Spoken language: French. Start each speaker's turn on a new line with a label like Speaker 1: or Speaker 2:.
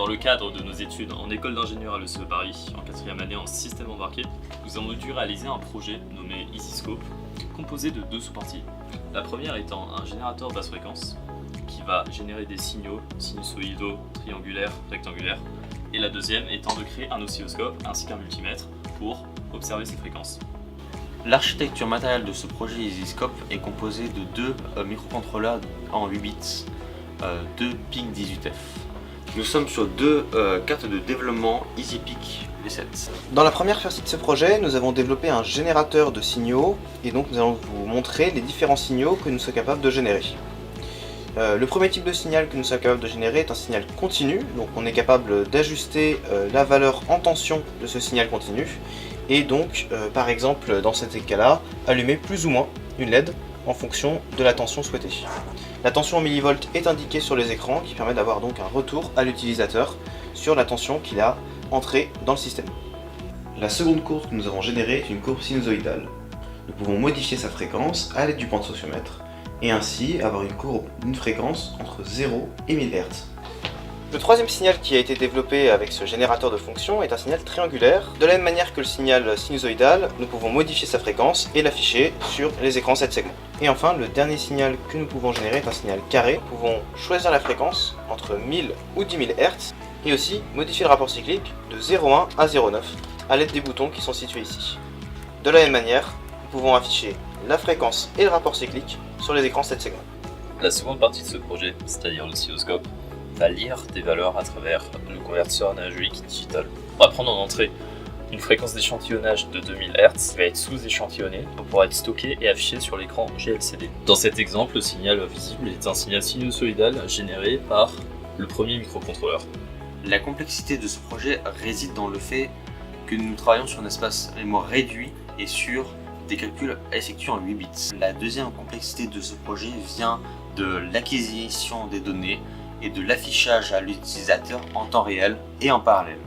Speaker 1: Dans le cadre de nos études en école d'ingénieur à l'ECE Paris, en 4e année en système embarqué, nous avons dû réaliser un projet nommé EasyScope, composé de 2 sous-parties. La première étant un générateur basse fréquence, qui va générer des signaux sinusoïdaux, triangulaires, rectangulaires, et la deuxième étant de créer un oscilloscope ainsi qu'un multimètre pour observer ces fréquences.
Speaker 2: L'architecture matérielle de ce projet EasyScope est composée de 2 microcontrôleurs en 8 bits, 2 PIC18F. Nous sommes sur 2 cartes de développement EasyPIC V7.
Speaker 3: Dans la première partie de ce projet, nous avons développé un générateur de signaux et donc nous allons vous montrer les différents signaux que nous sommes capables de générer. Le premier type de signal que nous sommes capables de générer est un signal continu, donc on est capable d'ajuster la valeur en tension de ce signal continu et donc par exemple dans cet cas-là, allumer plus ou moins une LED en fonction de la tension souhaitée. La tension en millivolts est indiquée sur les écrans qui permet d'avoir donc un retour à l'utilisateur sur la tension qu'il a entrée dans le système. La seconde courbe que nous avons générée est une courbe sinusoïdale. Nous pouvons modifier sa fréquence à l'aide du potentiomètre et ainsi avoir une courbe d'une fréquence entre 0 et 1000 Hz. Le troisième signal qui a été développé avec ce générateur de fonctions est un signal triangulaire. De la même manière que le signal sinusoïdal, nous pouvons modifier sa fréquence et l'afficher sur les écrans 7 segments. Et enfin, le dernier signal que nous pouvons générer est un signal carré. Nous pouvons choisir la fréquence entre 1000 ou 10 000 Hz et aussi modifier le rapport cyclique de 0,1 à 0,9 à l'aide des boutons qui sont situés ici. De la même manière, nous pouvons afficher la fréquence et le rapport cyclique sur les écrans 7 segments.
Speaker 1: La seconde partie de ce projet, c'est-à-dire l'oscilloscope, va lire des valeurs à travers le convertisseur analogique digital. On va prendre en entrée une fréquence d'échantillonnage de 2000 Hz qui va être sous-échantillonnée pour pouvoir être stockée et affichée sur l'écran GLCD. Dans cet exemple, le signal visible est un signal sinusoïdal généré par le premier microcontrôleur.
Speaker 2: La complexité de ce projet réside dans le fait que nous travaillons sur un espace mémoire réduit et sur des calculs effectués en 8 bits. La deuxième complexité de ce projet vient de l'acquisition des données et de l'affichage à l'utilisateur en temps réel et en parallèle.